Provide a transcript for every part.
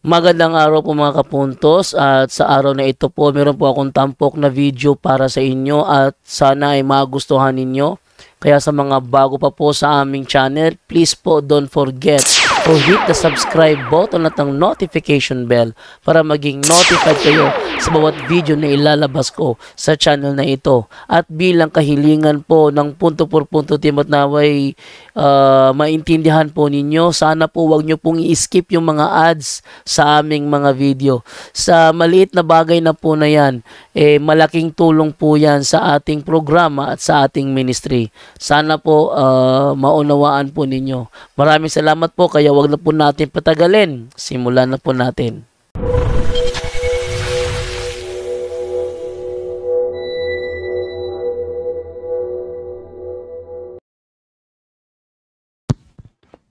Magandang araw po mga kapuntos, at sa araw na ito po meron po akong tampok na video para sa inyo at sana ay magustuhan ninyo. Kaya sa mga bago pa po sa aming channel, please po don't forget to hit the subscribe button at ang notification bell para maging notified kayo sa bawat video na ilalabas ko sa channel na ito. At bilang kahilingan po ng punto por punto team at naway maintindihan po ninyo, sana po wag nyo pong i-skip yung mga ads sa aming mga video. Sa maliit na bagay na po na yan, malaking tulong po yan sa ating programa at sa ating ministry. Sana po maunawaan po ninyo. Maraming salamat po, kaya wag na po natin patagalin. Simulan na po natin.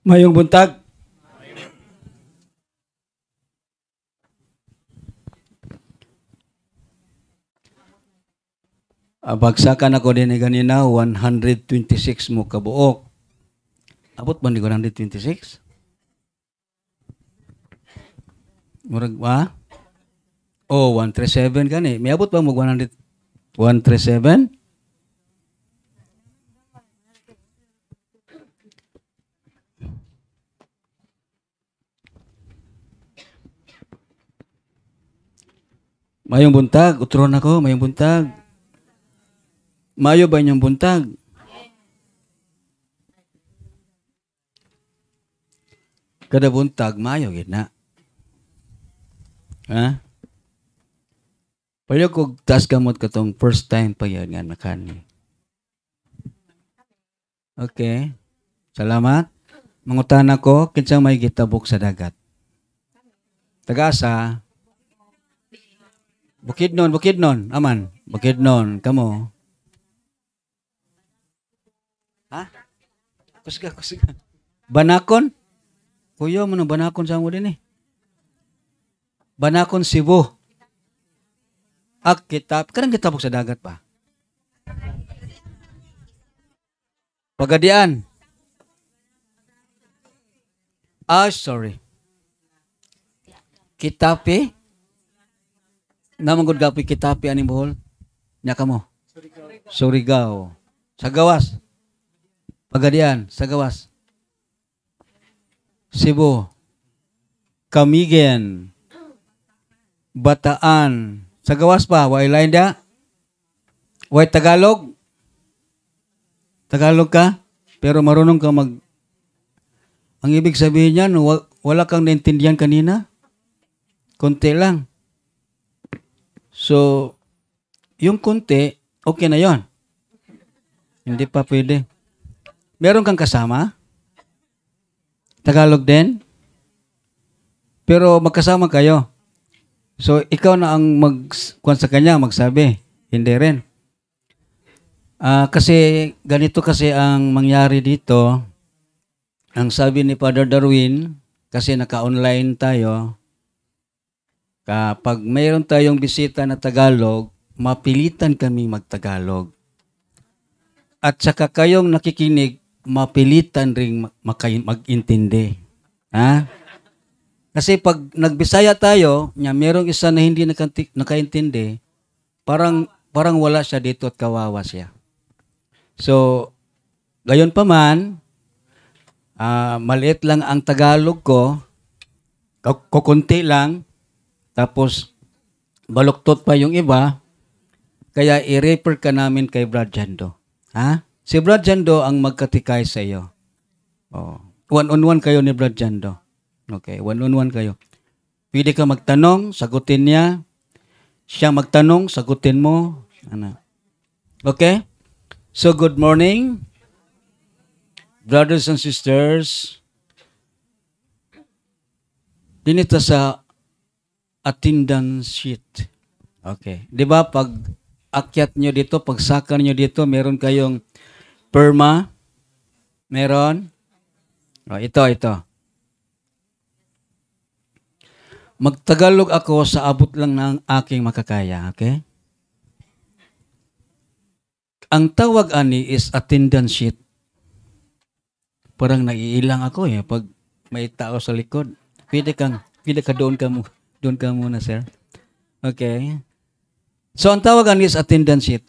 Mayong buntag. Bagsakan ako din ganina, 126 mo kabuok. Abot ba ni 126? Murag ba? Oh, 137 gani. May abot ba mo 137? Mayong buntag, utron ako, mayong buntag. Mayo ba inyong buntag? Kada buntag, mayo gina. Ha? Pwede ko tas gamot ka tong first time pa yan nga nakani. Okay. Salamat. Mangutana ko, kinsang may gitabok sa dagat. Tagasa. Bukidnon, aman. Bukidnon, kamo. Ha? Kusga. Banakon? Kuya mo na Banakon sa mo din eh. Banakon, Cebu. Karang kitabok sa dagat pa. Pagadian. Sorry. Kitapi? Namangod gapi Kitapi aning buhol? Nya kamo? Surigao. Sa gawas. Pagadian, sa gawas. Cebu. Camigen. Bataan. Sa gawas pa, way Lainda? Way Tagalog? Tagalog ka? Pero marunong ka Ang ibig sabihin niyan, wala kang naintindihan kanina? Konti lang. So, yung konti, okay na yon. Hindi pa pwede. Meron kang kasama? Tagalog din? Pero magkasama kayo. So, ikaw na ang kuwan sa kanya, magsabi. Hindi rin. Kasi ganito kasi ang mangyari dito. Ang sabi ni Father Darwin, kasi naka-online tayo, kapag mayroon tayong bisita na Tagalog, mapilitan kami magtagalog. At saka kayong nakikinig, mapilitan ring mag-intindi. Ha? Kasi pag nagbisaya tayo, mayroong isa na hindi nakaintindi, parang wala siya dito at kawawa siya. So, gayon pa man, maliit lang ang Tagalog ko, kukunti lang, tapos baluktot pa yung iba, kaya i-refer ka namin kay Brad Jando. Ha? Si Brad Jando ang magkatikay sa iyo. Oh. One-on-one kayo ni Brad Jando. Okay, one-on-one kayo. Pwede ka magtanong, sagutin niya. Siya magtanong, sagutin mo. Ano? Okay? So, good morning, brothers and sisters. Dinito sa attendance sheet. Okay. Di ba pag akyat nyo dito, pag sakar nyo dito, meron kayong perma. Meron? Oh, ito. Magtagalog ako sa abot lang ng aking makakaya. Okay? Ang tawag ani is attendance sheet. Parang naiilang ako pag may tao sa likod. Pwede kang Pila ka doon ka mo. Doon ka muna, sir. Okay. So, ang tawagan is attendance sheet.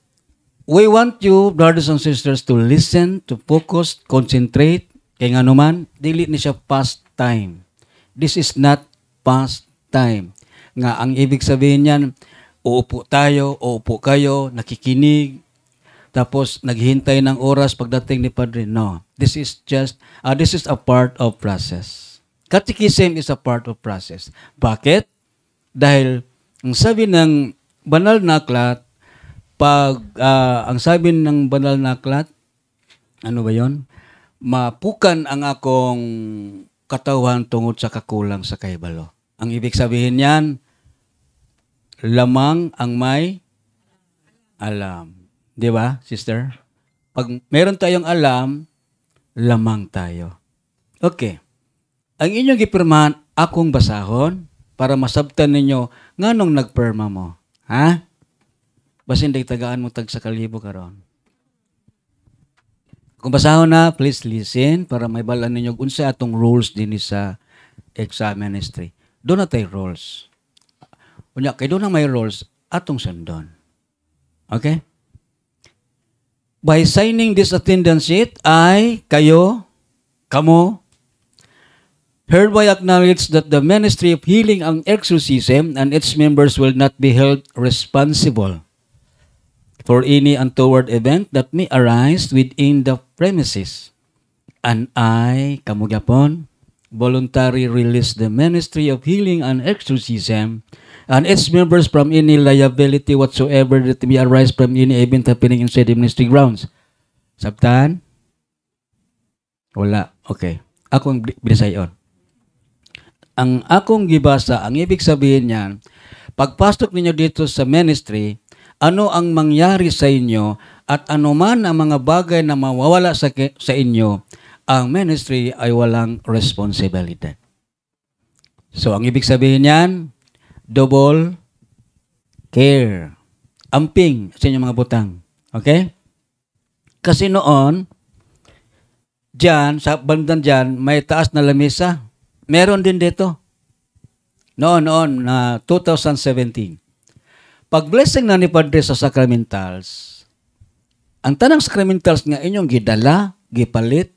We want you, brothers and sisters, to listen, to focus, concentrate. Kaya nga naman, dili ni siya past time. This is not past time. Nga, ang ibig sabihin niyan, uupo tayo, uupo kayo, nakikinig, tapos naghihintay ng oras pagdating ni Padre. No. This is just, this is a part of process. Catechism is a part of process. Bakit? Dahil, ang sabi ng banal na aklat, ang sabi ng banal na aklat, ano ba yon? Mapukan ang akong katawan tungod sa kakulang sa kaibalo. Ang ibig sabihin niyan, lamang ang may alam. Di ba, sister? Pag meron tayong alam, lamang tayo. Okay. Ang inyong gipirmahan, akong basahon para masabtan ninyo nganong nagperma mo. Ha? Basin day tagaan mo tag sa kalibo karon. Kung basahon na, please listen para may balan ninyo unsa atong rules din sa exam ministry. Doon na tayo rules. Unya, kay doon na may rules, atong sundon. Okay? By signing this attendance sheet, kamo, hereby acknowledge that the Ministry of Healing and Exorcism and its members will not be held responsible for any untoward event that may arise within the premises. And kamo gyapon, voluntarily release the Ministry of Healing and Exorcism and its members from any liability whatsoever that may arise from any event happening inside the ministry grounds. Sabtan? Wala. Okay. Akong binisayon. Ang akong gibasa, ang ibig sabihin niyan, pagpasok ninyo dito sa ministry, ano ang mangyari sa inyo at ano man ang mga bagay na mawawala sa inyo, ang ministry ay walang responsibility. So, ang ibig sabihin niyan, double care. Amping sa inyong mga butang. Okay? Kasi noon, dyan, sa bandang dyan, may taas na lamesa. Meron din dito. Noon, na 2017. Pag-blessing na ni Padre sa sacramentals, ang tanang sacramentals nga inyong gidala, gipalit,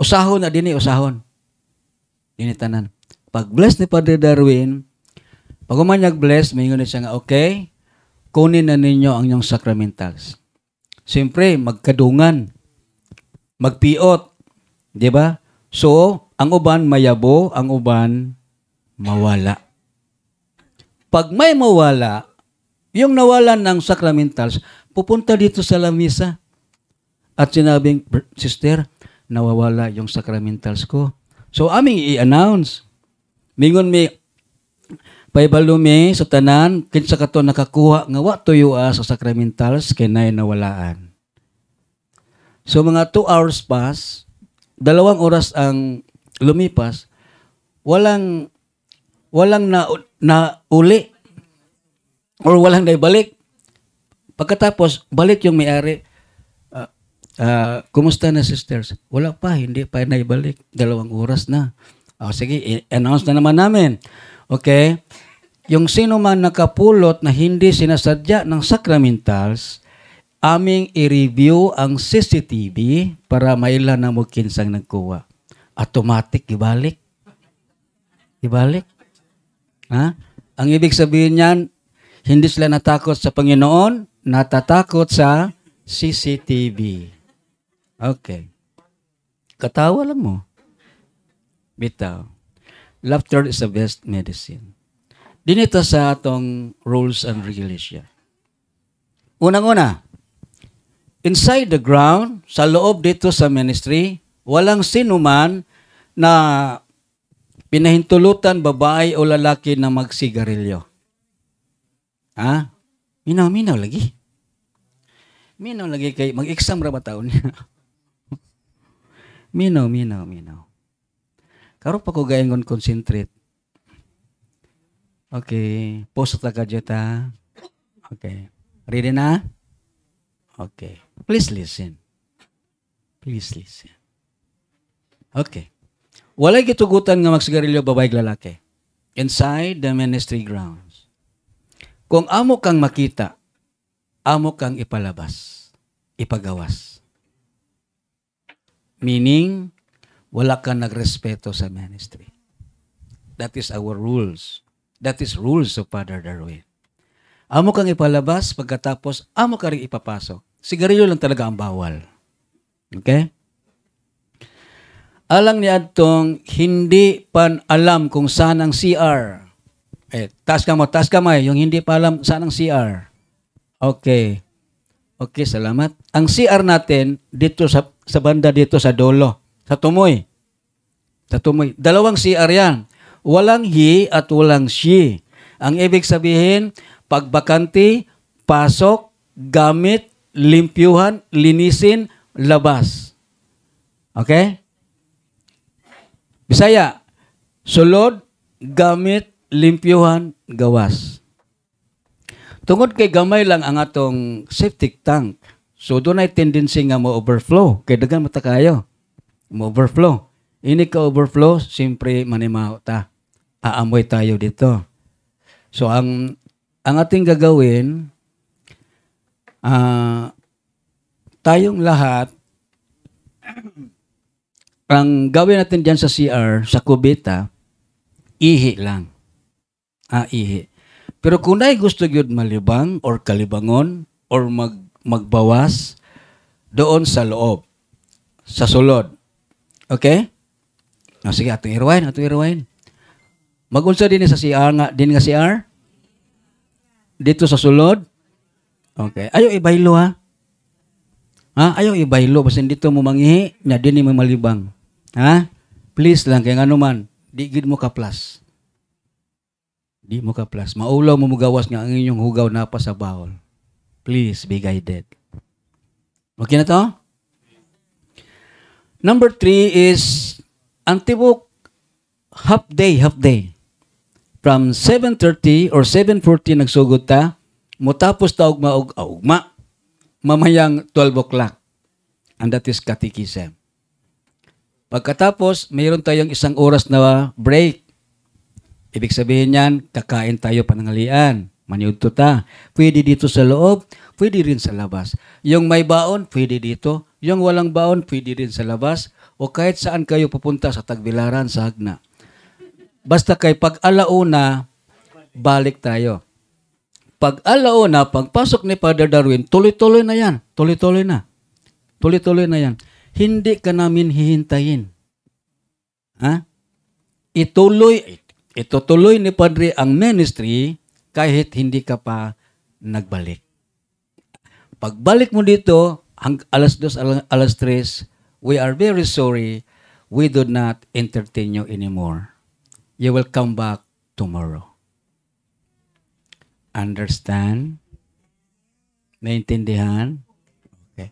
usahon na din usahon. Dinitanan. Pag-bless ni Padre Darwin, pag umanyag bless, may ngunit siya nga, okay, kunin na ninyo ang inyong sacramentals. Siyempre, magkadungan, magpiot, di ba? So, ang uban mayabo, ang uban mawala. Pag may mawala, yung nawalan ng sacramentals, pupunta dito sa lamisa. At sinabing, sister, nawawala yung sacramentals ko. So, aming i-announce. Mingon may paibalumi sa tanan, kinsa kato nakakuha nga wa tuyo sa sacramentals, kinay nawalaan. So, mga 2 hours pass, 2 oras ang lumipas, walang na uli or walang naibalik. Pagkatapos, balik yung may-ari. Kumusta na, sisters? Wala pa, hindi pa naibalik. 2 oras na. Sige, i-announce na naman namin. Okay? Yung sino man nakapulot na hindi sinasadya ng sacramentals, aming i-review ang CCTV para mailan na mo kinsang nagkuha. Automatic, ibalik. Ibalik. Ha? Ang ibig sabihin niyan, hindi sila natakot sa Panginoon, natatakot sa CCTV. Okay. Katawa lang mo. Bitaw. Laughter is the best medicine. Dinito sa atong rules and regulation. Unang-una, inside the ground, sa loob dito sa ministry, walang sinuman na pinahintulutan babae o lalaki na magsigarilyo. Ha? Minaw lagi. Minaw lagi kay mag-exam ra ba taon niya? Minaw. Karon pa ko gaingon concentrate. Okay. Post ta ka jeta. Okay. Ready na? Okay. Please listen. Okay. Walay gitugutan nga magsigarilyo babae lalaki. inside the ministry grounds. Kung amo kang makita, amo kang ipalabas, ipagawas. Meaning, wala kang nagrespeto sa ministry. That is our rules. That is rules of Father Darwin. Amo kang ipalabas, pagkatapos amo ka rin ipapasok. Sigarilyo lang talaga ang bawal. Okay? Alang ni Adtong, hindi pan alam kung saan ang CR. Taas kamay. Yung hindi pa alam saan ang CR. Okay. Okay, salamat. Ang CR natin, dito sa banda dito sa dulo. Sa tumoy. Sa tumoy. Dalawang CR yan. Walang he at walang she. Ang ibig sabihin, pagbakante, pasok, gamit, limpyuhan, linisin, labas. Okay? Bisaya, sulod, gamit, limpyuhan, gawas. Tungod kay gamay lang ang atong septic tank. So doon ay tendency nga mo-overflow. Kaya dagan mata kayo. Mo-overflow. Ini ka overflow, siyempre manimaw ta. Aamoy tayo dito. So ang ating gagawin, tayong lahat, ang gawin natin dyan sa CR, sa kubeta, ihi lang. Ihi. Pero kung na'y gusto yun malibang or kalibangon or magbawas, doon sa loob, sa sulod. Okay? Sige, atong irawain. Magunsa din sa CR nga, din nga CR? Dito sa sulod? Okay. Ayaw ibaylo ha? Ayaw ibaylo. Basta dito mo mangihi, na din mo malibang. Ha? Please lang, kaya nga naman, di gid mo ka plus. Di mo ka plus. Maulaw mo mugawas nga ang inyong hugaw na pa sa bawol. Please be guided. Okay na to? Number 3 is, ang tibok, half day. From 7:30 or 7:40 nagsugod ta, mutapos ta ugma. Mamayang 12 o'clock. And that is catechism. Pagkatapos, mayroon tayong 1 oras na break. Ibig sabihin yan, kakain tayo pananghalian. Maniudto ta. Pwede dito sa loob, pwede rin sa labas. Yung may baon, pwede dito. Yung walang baon, pwede rin sa labas. O kahit saan kayo pupunta sa Tagbilaran, sa Hagna. Basta kay pag alauna, balik tayo. Pag alauna, pagpasok ni Father Darwin, tuloy-tuloy na yan. Tuloy-tuloy na yan. Hindi ka namin hihintayin. Itutuloy ni Padre ang ministry kahit hindi ka pa nagbalik. Pagbalik mo dito, alas 2, alas 3, we are very sorry, we do not entertain you anymore. You will come back tomorrow. Understand? Naintindihan? Okay.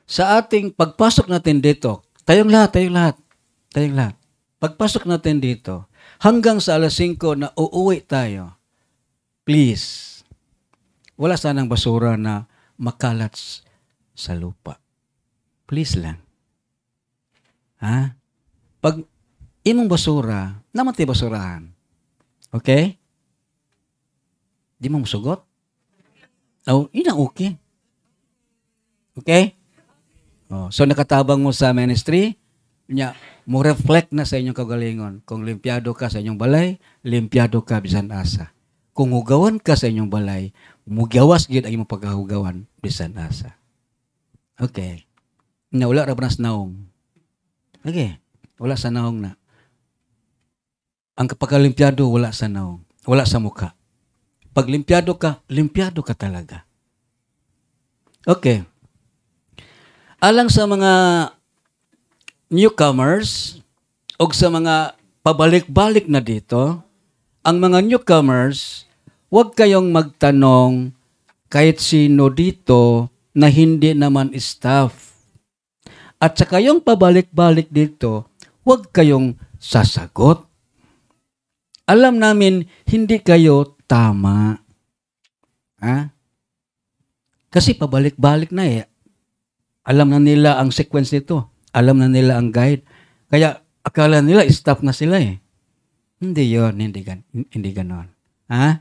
Sa ating pagpasok natin dito, tayong lahat. Pagpasok natin dito, hanggang sa alas 5 na uuwi tayo, please, wala sanang basura na makalat sa lupa. Please lang. Pag imong basura, naman tayo basurahan. Okay? Di mo musugot? Inang okay. Okay? So nakatabang mo sa ministry, mo reflect na sa inyong kagalingon. Kung limpyado ka sa inyong balay, limpyado ka bisan asa. Kung hugawan ka sa inyong balay, mugawas gid ang imong pagkahugawan bisan asa. Okay. Wala ra ba nas naong? Okay. Wala sa naong na. Ang pagkalimpyado, wala sa naong. Wala sa muka. Pag limpyado ka talaga. Okay. Alang sa mga newcomers o sa mga pabalik-balik na dito, ang mga newcomers, huwag kayong magtanong kahit sino dito na hindi naman staff. At sa kayong pabalik-balik dito, huwag kayong sasagot. Alam namin, hindi kayo tama. Kasi pabalik-balik na eh. Alam na nila ang sequence nito. Alam na nila ang guide. Kaya akala nila staff na sila eh. Hindi yon, hindi ganon. Ha?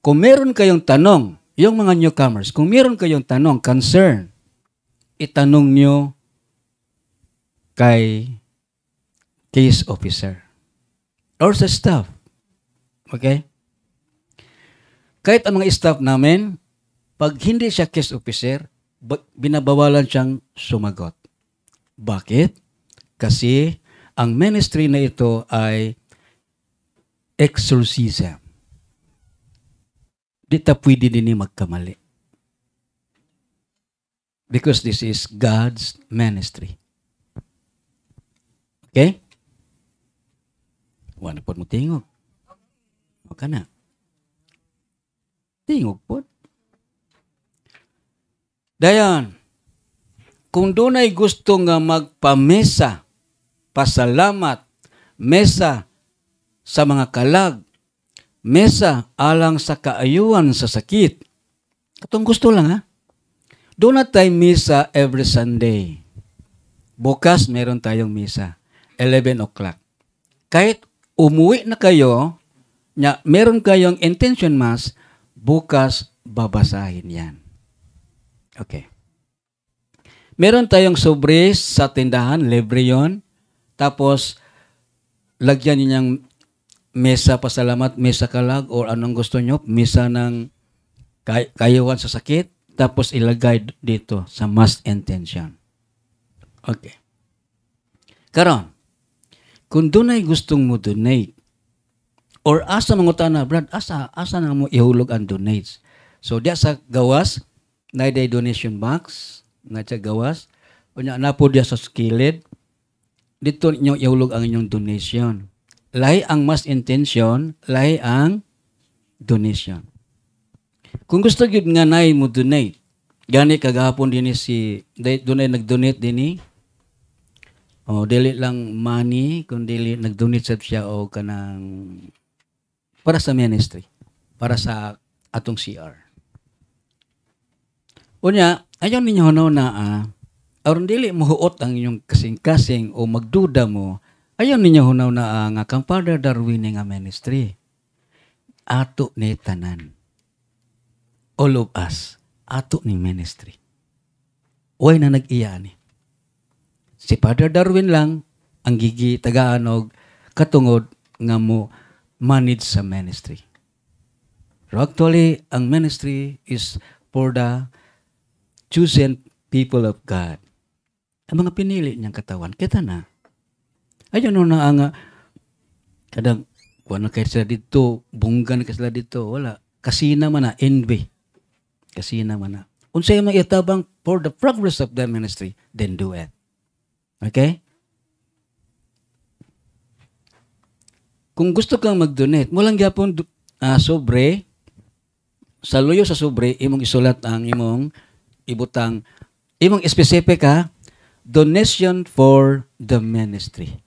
Kung meron kayong tanong, yung mga newcomers, kung meron kayong tanong, concern, itanong nyo kay case officer or sa staff. Okay? Kahit ang mga staff namin, pag hindi siya case officer, binabawalan siyang sumagot. Bakit? Kasi ang ministry na ito ay exorcism. Di ta pwede din magkamali. Because this is God's ministry. Okay? Wala po mo tingog. O ka na. Tingog po. Dayan, kung doon ay gusto nga magpamesa, pasalamat, mesa sa mga kalag, mesa alang sa kaayuan sa sakit. Katong gusto lang ha. Doon na tayo misa every Sunday. Bukas meron tayong misa. 11 o'clock. Kahit umuwi na kayo, meron kayong intention mass, bukas babasahin yan. Okay. Meron tayong sobre sa tindahan, libre yun. Tapos, lagyan ninyang mesa pasalamat, mesa kalag, or anong gusto nyo, mesa ng kayuhan sa sakit, tapos ilagay dito sa mass intention. Okay. Karon, kung doon ay gustong mo donate, or asa mga na, Brad, asa na mo ihulog ang donates. So, diya sa gawas, na day donation box, nga sa gawas, o na po diya sa skilled, dito niyo ihulog ang inyong donation. Lahi ang mass intention, lahi ang donation. Kung gusto gyud nga nay mo donate, gani kagahapon dinhi si dunay nag-donate dinhi. O dili lang money, kun dili nag-donate sad siya o kanang para sa ministry, para sa atong CR. Unya, ayaw ninyo na aron dili mohuot ang inyong kasing-kasing o magduda mo, ayaw ninyo hunaw na nga kang Father Darwin nga ministry. Ato ni tanan. All of us, ato ni ministry. Uy na nag-iya ni. Si Father Darwin lang ang gigi tagaan og katungod nga mo manage sa ministry. So actually, ang ministry is for the chosen people of God. Ang mga pinili niyang katawan, kita na. Ayun na nga, kadang, wala kayo sila dito, bunggan kayo sila dito, wala. Kasina man na, envy. Kasina man na. Unsay mga itabang for the progress of the ministry, then do it. Okay? Kung gusto kang mag-donate, walang gyapon sobre, sa luyo sa sobre, imong isulat ang imong ibutang, imong specific donation for the ministry.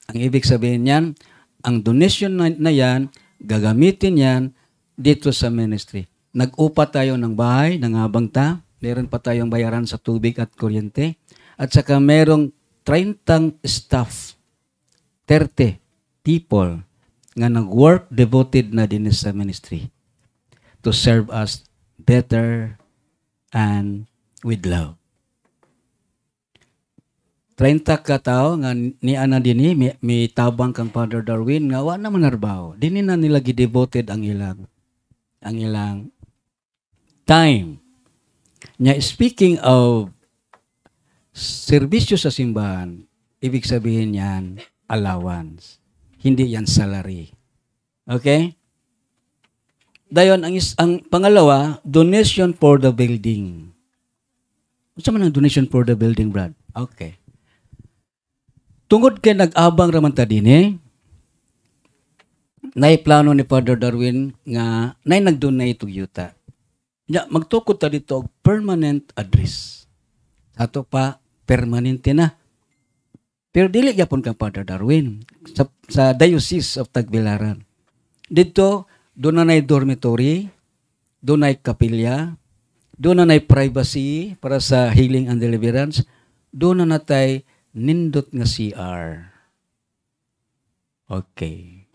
Ang ibig sabihin niyan, ang donation na yan, gagamitin yan dito sa ministry. Nag-upa tayo ng bahay, nangabang ta, meron pa tayong bayaran sa tubig at kuryente, at saka merong 30 staff, 30 people nga nag-work devoted na din sa ministry to serve us better and with love. 30 ka tao nga ni ana dinhi may tabang kang Father Darwin nga wa na manarbaho. Dinhi na nila gi-devoted ang ilang time. Nya speaking of serbisyo sa simbahan, ibig sabihin yan allowance. Hindi yan salary. Okay? Dayon ang pangalawa, donation for the building. Unsa man ang donation for the building, Brad? Okay. Tungod kay nag-abang raman ta dinhi, nay plano ni Father Darwin nga nay nag-donate og yuta. Nya magtukod ta dito og permanent address. Ato pa permanente na. Pero dili gyapon kang Father Darwin sa Diocese of Tagbilaran. Dito doon na dormitory, doon na kapilya, doon na privacy para sa healing and deliverance, doon na natay nindot nga CR. Okay.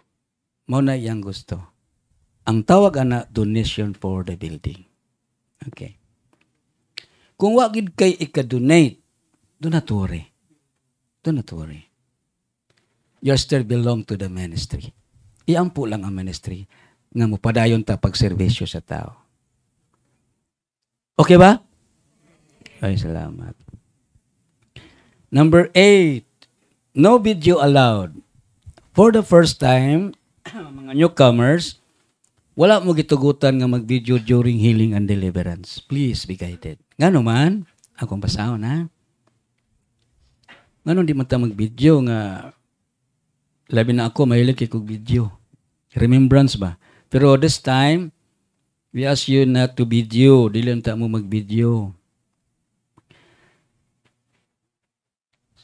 Mao na iyang gusto. Ang tawag ana donation for the building. Okay. Kung wa gid kay ika-donate, do not worry. Do not worry. You still belong to the ministry. Iampo lang ang ministry nga mopadayon ta pagserbisyo sa tao. Okay ba? Ay, salamat. Number 8, no video allowed. For the first time, mga newcomers, wala mo gitugutan nga mag-video during healing and deliverance. Please be guided. Ngano man, akong basahon ha. Ngano di man ta mag-video nga labi na ako mahilig kay kog video. Remembrance ba? Pero this time, we ask you not to video. Dili ta mo mag-video.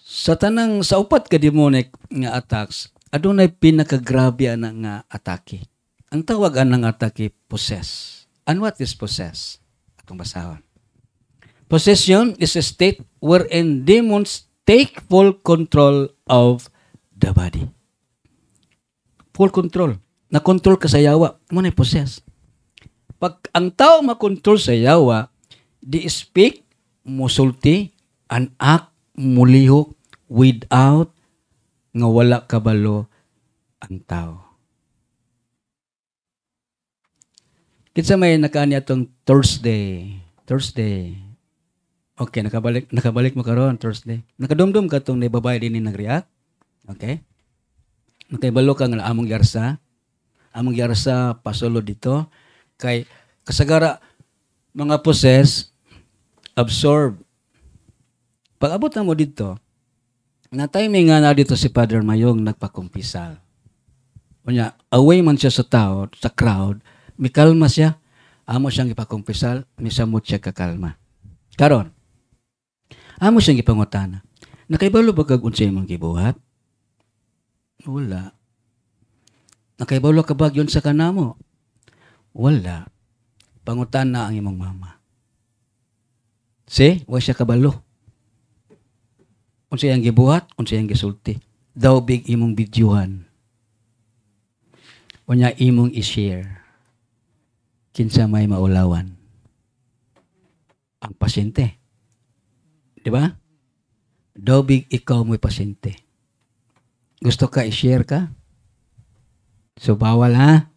Sa tanang sa upat ka demonic nga attacks, adunay pinakagrabe ana nga atake. Ang tawag anang atake possess. And what is possess? Atong basahon. Possession is a state wherein demons take full control of the body. Full control. Na-control ka sa yawa. Mo na possess. Pag ang tao makontrol sa yawa, di speak, musulti, and act, mulihok, without nga wala kabalo ang tao. Kitsa may nakaani atong Thursday. Okay, nakabalik mo karon Thursday. Nakadumdum ka tong babae din ni nag-react. Okay? Nakaibalo ka nga among yarsa. Among yarsa pasolo dito kay kasagara mga possess absorb. Pag abot na mo dito, na timing nga na dito si Father Mayong nagpakumpisal. Unya, away man siya sa tao, sa crowd, may kalma siya. Amo siyang ipakumpisal, may samot siya kakalma. Karon, amo siyang ipangutana. Nakaibalo ba kag unsay imong gibuhat? Wala. Nakaibalo ka ba yun sa kanamo? Wala. Pangutana ang imong mama. Wa siya kabalo. Unsay ang gibuhat, unsay ang gisulti. Daw big imong bidyuhan. Unya imong i-share. Kinsa may maulawan. Ang pasyente. Di ba? Daw big ikaw mo'y pasyente. Gusto ka i-share ka? So bawal ha?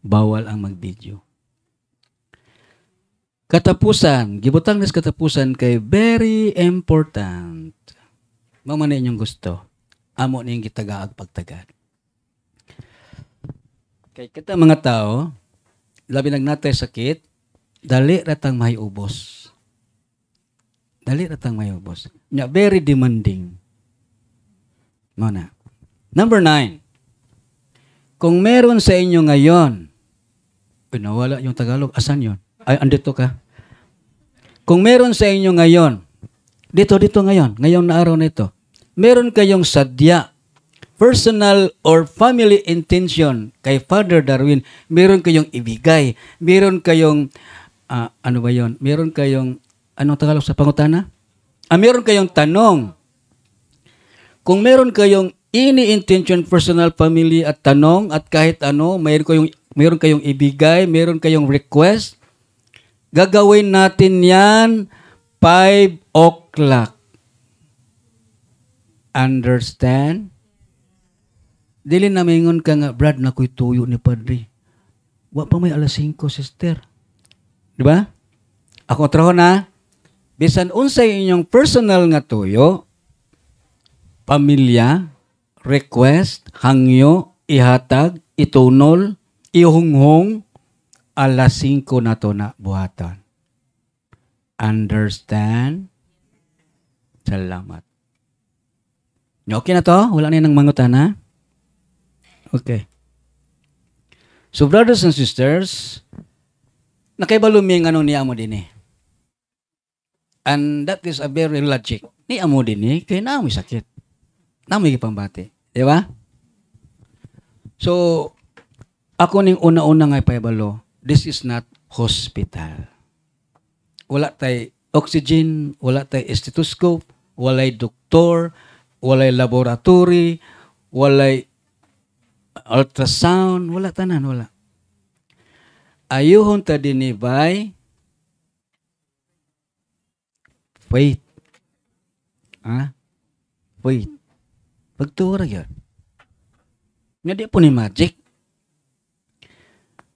Bawal ang mag-video. Katapusan, gibutang nas katapusan kay very important. Mama na inyong gusto. Amo na yung gitagaag pagtagad. Kay kita mga tao, labi nagnatay sakit, dali ratang may ubos. Dali ratang may ubos. Nya very demanding. Muna. Number 9. Kung meron sa inyo ngayon, pinawala yung Tagalog, asan yon? Ay, andito ka. Kung meron sa inyo ngayon, dito ngayon na araw na ito, meron kayong sadya, personal or family intention kay Father Darwin, meron kayong ibigay, meron kayong, ano ba yon? Meron kayong, anong Tagalog sa pangutana? Meron kayong tanong. Kung meron kayong ini-intention, personal, family at tanong at kahit ano, meron kayong ibigay, meron kayong request, gagawin natin yan 5 o'clock. Understand? Dili na maingon ka nga, Brad, nakoy tuyo ni Padre. Wa pa may alas 5, sister. Di ba? Ako traho na, bisan unsay inyong personal nga tuyo, pamilya, request, hangyo, ihatag, itunol, ihunghong, alas 5 na to na buhatan. Understand? Salamat. Okay na to? Wala na yung mangutana? Okay. So brothers and sisters, nakaibalo mi ano niya mo din eh. And that is a very logic. Niya mo din eh, kaya na may sakit. Na may pambati. Di ba? So, ako ning una-una nga paibalo, this is not hospital. Wala tay oxygen, wala tay stethoscope, walay doktor, walay laboratory, walay ultrasound, wala tanan, wala. Ayuhon ta din by faith. Faith. Pagtura yun. Nga di po ni magic.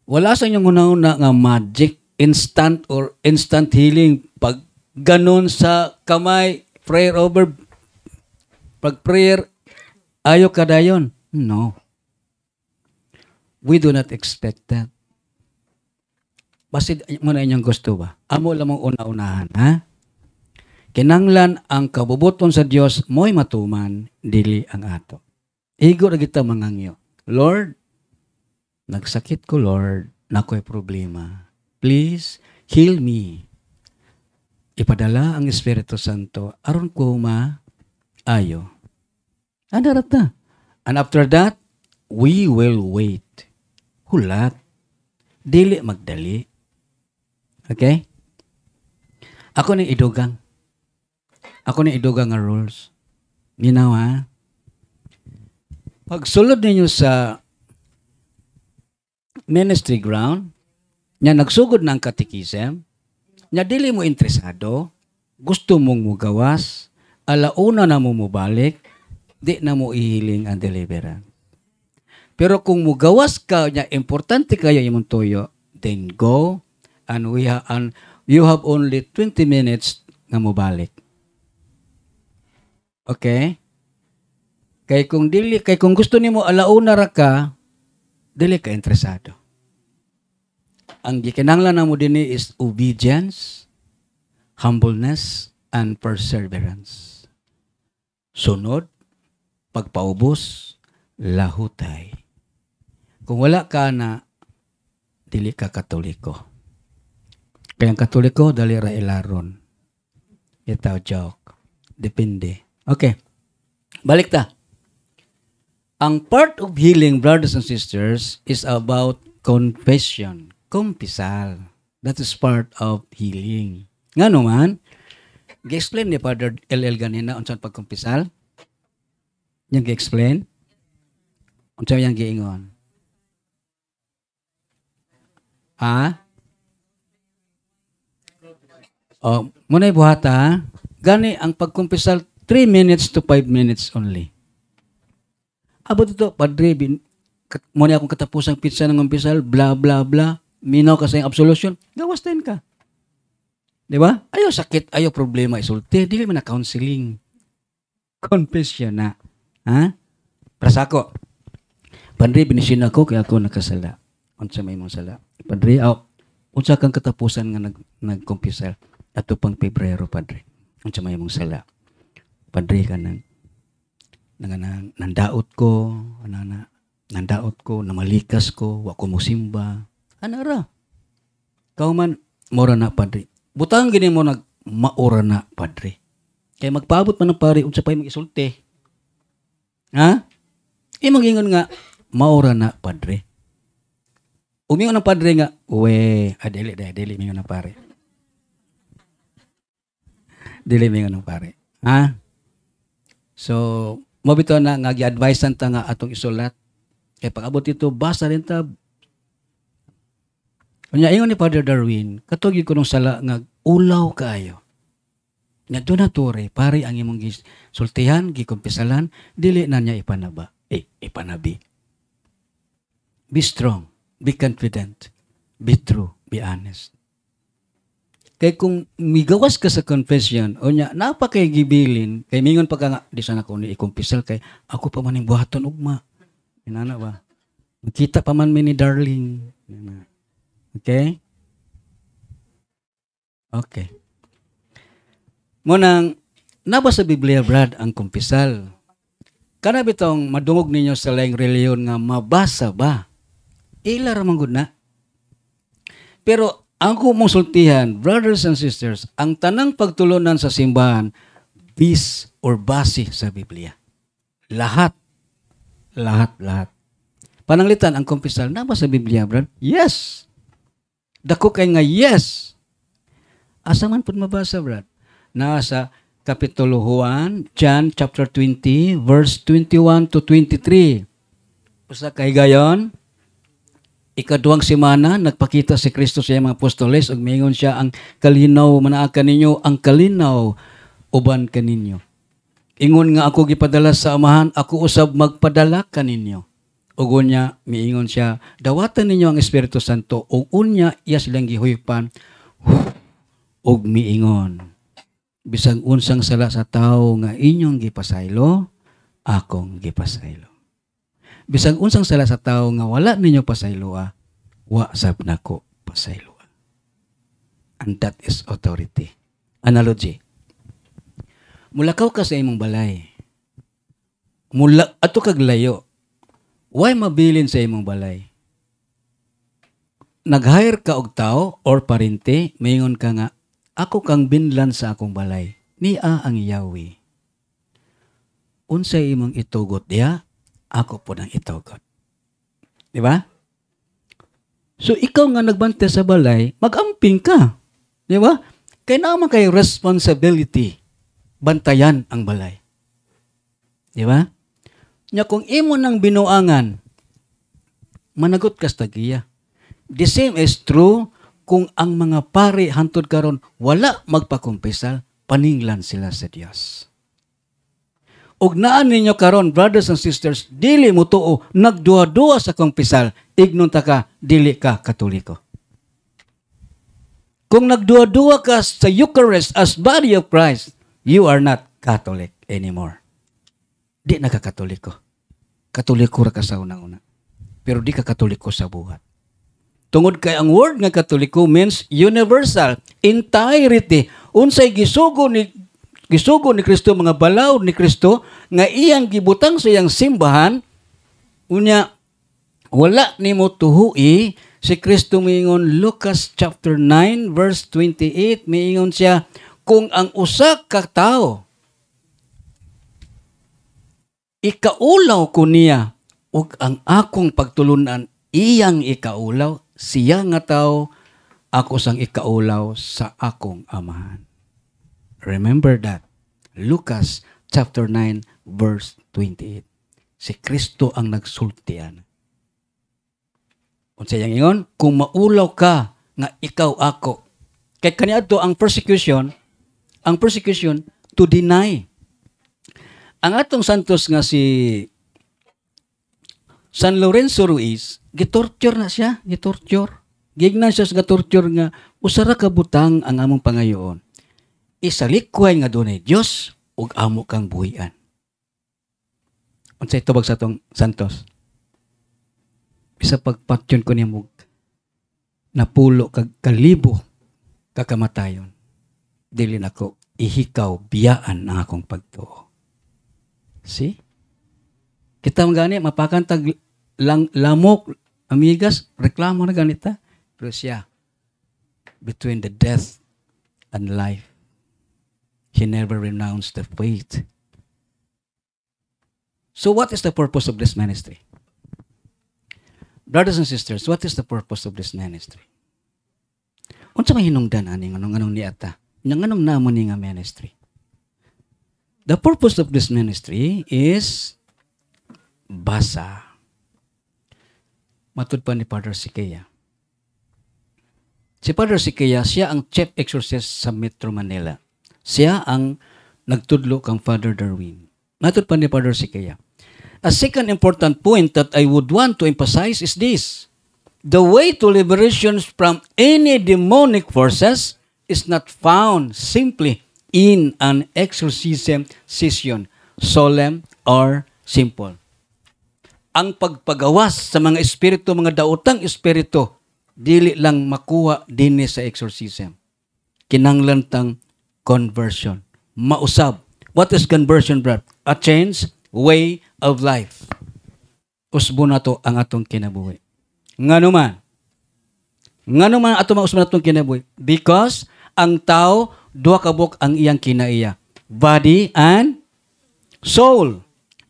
Wala sa inyong una-una nga magic, instant or instant healing. Pag ganun sa kamay, prayer over, pag prayer, ayaw ka dayon. No. We do not expect that. Basid mo na inyong gusto ba? Amo lamang una-unahan, ha? Kinanglan ang kabubuton sa Dios mo'y matuman, dili ang ato. Igo na kita mangangyo. Lord, nagsakit ko, Lord, nako'y problema. Please, heal me. Ipadala ang Espiritu Santo, aron ko maayo. Adarat na. And after that, we will wait. Hulat. Dili magdali. Okay? Ako ni idugang. Ako ni idugang nga rules. Ginawa. Pagsulod ninyo sa ministry ground, nya nagsugod ng katikism, nya dili mo interesado, gusto mong mugawas, alauna na mo mubalik, di na mo ihiling ang deliverance. Pero kung mugawas ka, nya importante kayo imong tuyo, then go, and you have only 20 minutes na mubalik. Okay? Kay kung gusto nimo alauna ra ka, dili ka interesado. Ang gikinahanglan namo dinhi is obedience, humbleness, and perseverance. Sunod, pagpaubos, lahutay. Kung wala ka na, dili ka Katoliko. Kaya ang Katoliko, dali ra ilaron. Itaw joke. Depende. Okay. Balik ta. Ang part of healing, brothers and sisters, is about confession. Kumpisal. That is part of healing. Nga naman, gi-explain ni Father LL ganina unsan pagkumpisal? Yang gi-explain? Unsan yang giingon? Muna'y buhata, gani ang pagkumpisal 3 minutes to 5 minutes only. Abot ito, Padre, muna akong katapusang pizza ng umpisal, bla bla bla, minaw ka sa yung absolution, gawas din ka. Di ba? Ayaw sakit, ayaw problema, isulti, dili man na counseling. Confession na. Ha? Prasa ko. Padre, binisin ako, kaya ako nakasala. Unsa may mong sala. Padre, unsa kang katapusan nga nagkumpisal. Ato pang Pebrero, Padre. Unsa may mong sala. Padre ka nandaot ko, namalikas ko, wa ko musimba. Anara. Kauman, mora na, Padre. Butang gini mo maura na, Padre. Kaya magpaabot man ng pare, unsa pa yung mag-isulti. Ha? Magingon nga, maura na, Padre. Umingon ng Padre nga, dili, mingon ng pare. Dili, mingon ng pare. Ha? So, mabito na nga gi-advisean ta nga atong isulat. Kaya pag-abot ito, basa rin ta. Kanya, ingon ni Father Darwin, katugid ko nung sala nga ulaw kayo. Nga doon na tore, pare ang imong sultihan, gikumpisalan, dili na niya ipanabi. Be strong, be confident, be true, be honest. Kaya kung migawas ka sa confession, o niya, napakay gibilin, kay mingon pa ka nga, di sana ko ni ikumpisal, kay ako pa man yung buhaton ugma. Inana ba? Magkita pa man ni darling. Okay? Okay. Munang, naba sa Biblia, Brad, ang kumpisal. Kana bitong madungog ninyo sa laing reliyon nga mabasa ba? Ila ramang gud na. Pero, ang mong sultihan, brothers and sisters, ang tanang pagtulunan sa simbahan, bis or base sa Biblia. Lahat. Pananglitan, ang kumpisal, naba sa Biblia, Brad? Yes. Dako kay nga yes. Asa man pud mabasa, Brad? Nasa Kapitulo 1, John chapter 20, verse 21 to 23. Usa kay gayon, ikaduhang semana nagpakita si Kristo sa iyang mga apostoles ug miingon siya, ang kalinaw manaa kaninyo, ang kalinaw uban kaninyo. Ingon nga ako gipadala sa Amahan, ako usab magpadala kaninyo. Ug unya miingon siya, dawatan ninyo ang Espiritu Santo, ug unya iya silang gihuypan ug miingon, bisag unsang sala sa tawo nga inyong gipasaylo, akong gipasaylo. Bisag unsang sala sa tawo nga wala ninyo pasayloa, wa sab nako pasayloa. And that is authority. Analogy. Mulakaw ka sa imong balay. Mula ato kag layo. Why mabilin sa imong balay? Nag-hire ka og tao or parente, mayngon ka nga, ako kang binlan sa akong balay. Niya ang Yahweh. Unsay imong itugot diya, ako po nang itugot. Di ba? So ikaw nga nagbante sa balay, mag-amping ka. Di ba? Kaya naman kay responsibility, bantayan ang balay. Di ba? Nya kung imo nang binuangan, managot ka sa tagiya. The same is true kung ang mga pari hantod karon wala magpakumpisal, paninglan sila sa Dios. Og naan ninyo karon, brothers and sisters, dili mo tuo nagduwa-duwa sa kumpisal, ignon ta ka, dili ka Katoliko. Kung nagduwa-duwa ka sa Eucharist as body of Christ, you are not Catholic anymore. Di na ka Katoliko. Katoliko ra ka sa unang-una. Pero di ka Katoliko sa buhat. Tungod kay ang word nga Katoliko means universal, entirety. Unsay gisugo ni Kristo, mga balaod ni Kristo nga iyang gibutang sa iyang simbahan, unya wala nimo tuhui. Si Kristo miingon, Lucas chapter 9 verse 28, miingon siya, kung ang usa ka tawo ikaulaw ko niya ug ang akong pagtulunan iyang ikaulaw, siya nga tawo ako sang ikaulaw sa akong Amahan. Remember that. Lucas chapter 9 verse 28. Si Kristo ang nagsultian. Unsay yang ingon? Kung maulaw ka nga ikaw ako. Kay kaniadto ang persecution to deny. Ang atong santos nga si San Lorenzo Ruiz, gitorture na siya, gitorture. Gignan siya sa torture nga usara ka butang ang among pangayoon. Isalikway nga dunay Dios ug amo kang buhian. Unsay tubag sa atong santos? Bisa pagpatyon ko niya mo napulo kag kalibo kakamatayon. Dili nako ihikaw biyaan ang akong pagtuo. See? Kita magani mapakantag lamok amigas reklamo na ganita. Pero siya between the death and life, he never renounced the faith. So what is the purpose of this ministry? Brothers and sisters, what is the purpose of this ministry? Unsa may hinungdan ani nganong niata? Nganong namo ni nga ministry? The purpose of this ministry is basa. Matud pa ni Father Siqueya. Si Father Siqueya, siya ang chief exorcist sa Metro Manila. Siya ang nagtudlo kang Father Darwin. Matud pa ni Father Siqueya. A second important point that I would want to emphasize is this. The way to liberation from any demonic forces is not found simply in an exorcism session, solemn or simple. Ang pagpagawas sa mga espiritu, mga daotang espiritu, dili lang makuha din sa exorcism. Kinanglan tang conversion. Mausab. What is conversion, brad? A change way of life. Usbo na to ang atong kinabuhi. Ngano man ato mausbo na atong kinabuhi? Because ang tao, duha ka buk ang iyang kinaiya. Body and soul.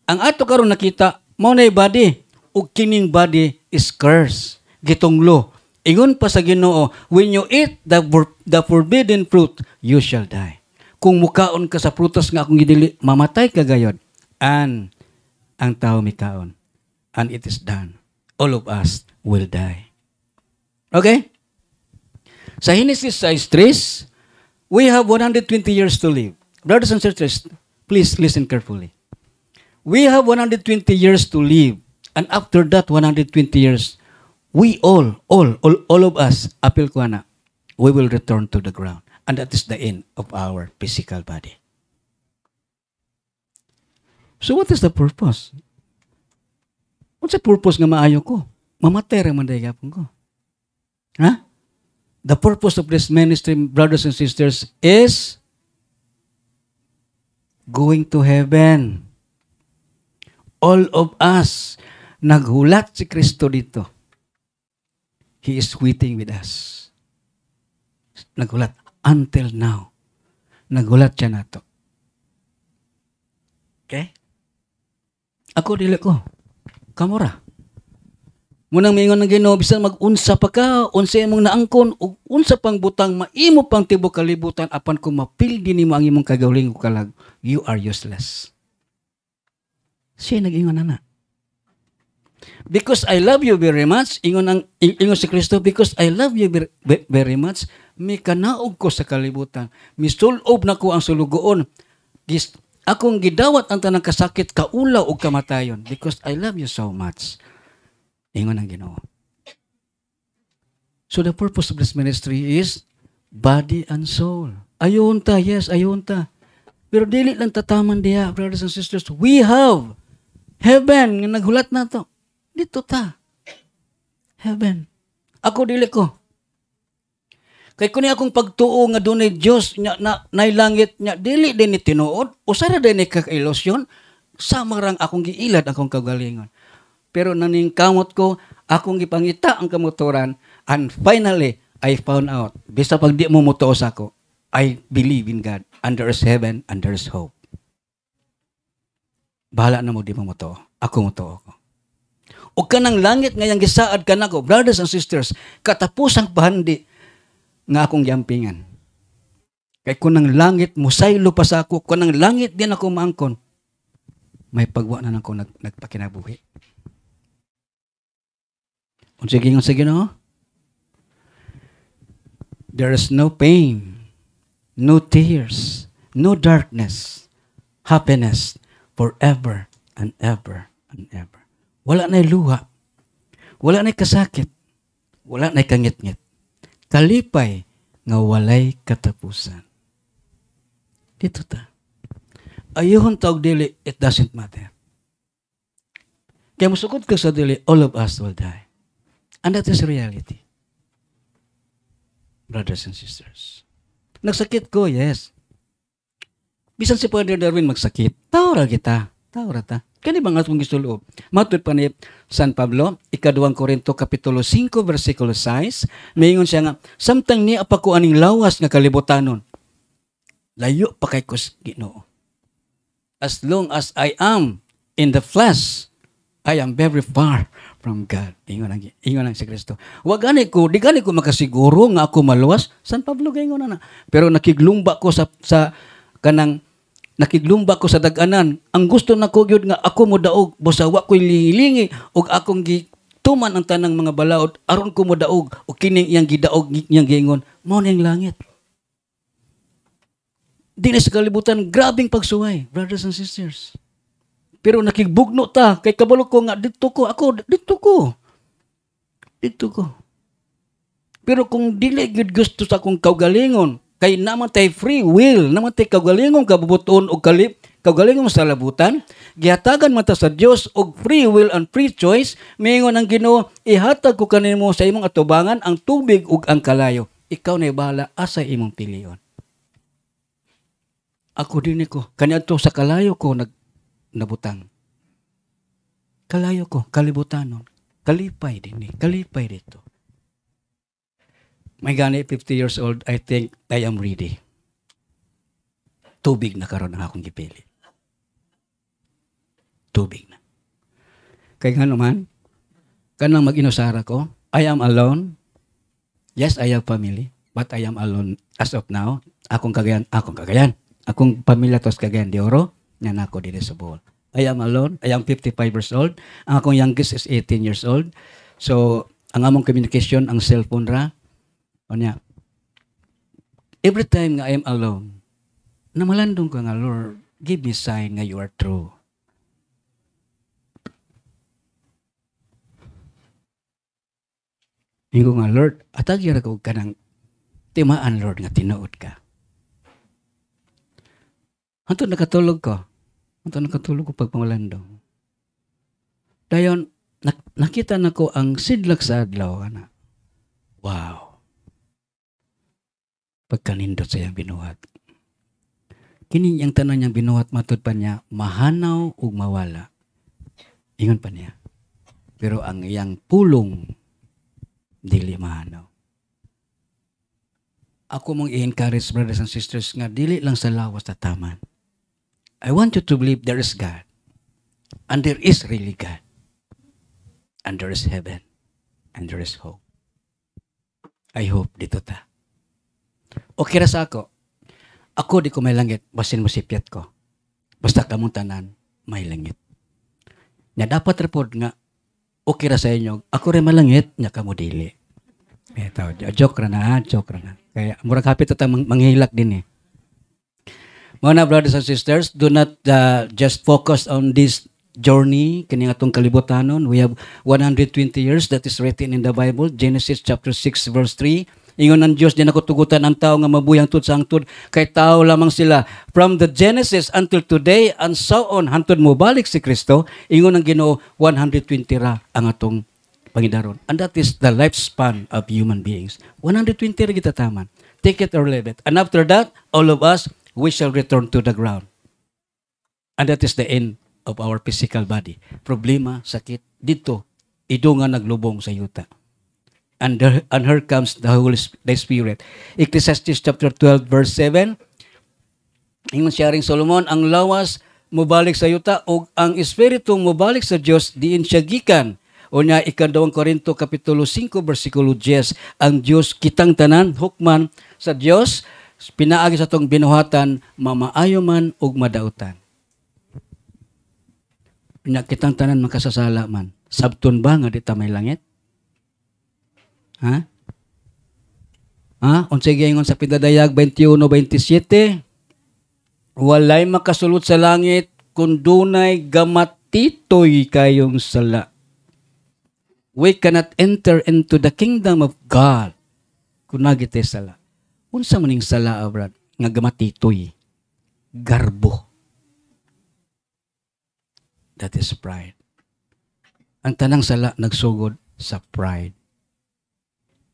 Ang ato karon nakita, mao nay body. Ug kining body is cursed. Gitunglo. Ingon pa sa Ginoo, when you eat the forbidden fruit, you shall die. Kung mukaon ka sa prutas nga akong gidili, mamatay ka gayod. And ang tao mikaon. and it is done. All of us will die. Okay? Sa Genesis 6:3, we have 120 years to live. Brothers and sisters, please listen carefully. We have 120 years to live. And after that 120 years, we all of us, apil ko na, we will return to the ground. And that is the end of our physical body. So what is the purpose? What's the purpose nga maayo ko? Mamatay ra man day gapon ko. Ha? The purpose of this ministry, brothers and sisters, is going to heaven. All of us, naghulat si Kristo dito. He is waiting with us. Naghulat until now. Naghulat siya na to. Okay? Ako dili ko. Kamura. Munang mingon ng Ginoo bisan mag-unsa pa ka, unsa imong naangkon ug unsa pang butang maimo pang tibok kalibutan apan kung mapildi nimo ang imong kagaling ug kalag, you are useless. Siya nag-ingon na. Because I love you very much, ingon si Kristo, because I love you very much, may kanaog ko sa kalibutan. Misulob na ko ang sulugoon. Akong gidawat ang tanang kasakit, kaulaw o kamatayon. Because I love you so much. Ingon ang Ginoo. So the purpose of this ministry is body and soul. Ayon ta, yes, ayon ta. Pero dili lang tataman diya, brothers and sisters. We have heaven, nga naghulat na to. Dito ta. Heaven. Ako dili ko. Kay kuni akong pagtuo nga dunay Dios na nailangit nya dili din ni tinuod, usara din ni kakailosyon, sama rang akong giilad akong kagalingon. Pero naning kamot ko, akong gipangita ang kamotoran, and finally I found out, bisa pag di mo mutuos ako, I believe in God, and there is heaven and there is hope. Bahala na mo di mo mutuo. Ako mutuo ko. O kanang langit ngayang gisaad ka na ko, brothers and sisters, katapusang pahandi nga akong yampingan. Kay kunang langit, musaylo pa sa ako, kunang langit din ako maangkon, may pagwa na ako nagpakinabuhi. Unsige Ginoo, there is no pain, no tears, no darkness, happiness, forever and ever and ever. Wala na'y luha. Wala na'y kasakit. Wala na'y kangit-ngit. Kalipay nga walay katapusan. Dito ta. Ayuhon tawag dili, it doesn't matter. Kaya musukod ka sa dili, all of us will die. And that is reality. Brothers and sisters. Nagsakit ko, yes. Bisan si Father Darwin magsakit, tawra kita. Tawra ta. Kani ba nga itong gisuloob? Matod pa ni San Pablo, 2 Korinto Kapitulo 5, versikulo 6, mayingon siya nga, samtang ni apako aning lawas nga kalibutanon, layo pa kay kus Ginoo. As long as I am in the flesh, I am very far from God. Ingon ang si Kristo. Di gani ko makasiguro nga ako maluwas. San Pablo gaingon na. Pero nakiglumba ko sa daganan. Ang gusto na ko gyud nga ako mo daog, busawa ko'y lingi ug akong gituman ang tanang mga balaod aron ko mo daog o kining iyang gidaog iyang giingon mao ning langit. Dinhi sa kalibutan grabing pagsuway, brothers and sisters. Pero nakigbugno ta kay kabalo ko nga dito ko. Pero kung dili gyud gusto sa akong kaugalingon, kay naman tay free will, naman tay kaugalingong kabubuton o kaugalingong sa labutan, gihatagan man ta sa Dios og free will and free choice, mingon ang Ginoo, ihatag ko kanimo sa imong atubangan ang tubig ug ang kalayo. Ikaw na bahala asa imong piliyon. Ako din ko, kaniadto sa kalayo ko nabutang. Kalayo ko, kalibutanon. Kalipay dito. May gani 50 years old, I think I am ready. Tubig na karon ang akong gipili. Tubig na. Kaya nga naman, kanang mag-inusara ko, I am alone. Yes, I have family, but I am alone as of now. Akong kagayan. Akong pamilya tos Cagayan de Oro, nga nako dito sa Bohol. I am alone. I am 55 years old. Ang akong youngest is 18 years old. So, ang among communication, ang cellphone ra. O niya, every time nga I am alone, namalandong ko nga, Lord, give me sign nga you are true. Hingo nga, Lord, atagyan ako ka ng timaan, Lord, nga tinuod ka. Hantod nakatulog ko. Hantod nakatulog ko pag pamalandong. Dayon, nakita na ko ang sidlak sa adlaw. Ana. Wow. Pagkanindot sa iyang binuhat. Kini ang tanan niyang binuhat, matod pa niya, mahanaw ug mawala. Ingon pa niya. Pero ang iyang pulong, dili mahanaw. Ako mong i-encourage, brothers and sisters, nga dili lang sa lawas na taman. I want you to believe there is God. And there is really God. And there is heaven. And there is hope. I hope dito ta. Okay ra sa ako. Ako di ko may langit, basin mo sipyat ko. Basta kamong tanan, may langit. Nga dapat report nga, okay ra sa inyo, ako rin malangit, nya kamo dili. Ito, joke ra na. Kaya, murag hapit ito manghilak din eh. Mga brothers and sisters, do not just focus on this journey, kini atong kalibutanon. We have 120 years that is written in the Bible, Genesis chapter 6 verse 3. Ingon ng Diyos, di nakutugutan ang tao nga mabuyang tud sa angtod, kay tao lamang sila. From the Genesis until today, and so on, hantod mo balik si Kristo, ingon ng Ginoo, 120 ra ang atong pangidaron. And that is the lifespan of human beings. 120 ra kita taman. Take it or leave it. And after that, all of us, we shall return to the ground. And that is the end of our physical body. Problema, sakit, dito, idungan naglubong sa yuta. And here comes the Holy Spirit. Ecclesiastes chapter 12 verse 7. Ingon siya ring Solomon, ang lawas mubalik sa yuta o ang espiritu mubalik sa Dios diin siya gikan. O niya ikadawang Korinto kapitulo 5 versikulo 10. Ang Dios kitang tanan hukman sa Dios pinaagi sa tong binuhatan mamaayo man ug madautan. Nya kitang tanan makasasala man. Sabton ba nga dita may langit? Ha? Unsay giingon sa Pidadayag 21:27? Walay makasulot sa langit kun dunay gamatitoy kayong sala. We cannot enter into the kingdom of God kung nagite sala. Unsa maning sala, brad? Nga gamatitoy. Garbo. That is pride. Ang tanang sala nagsugod sa pride.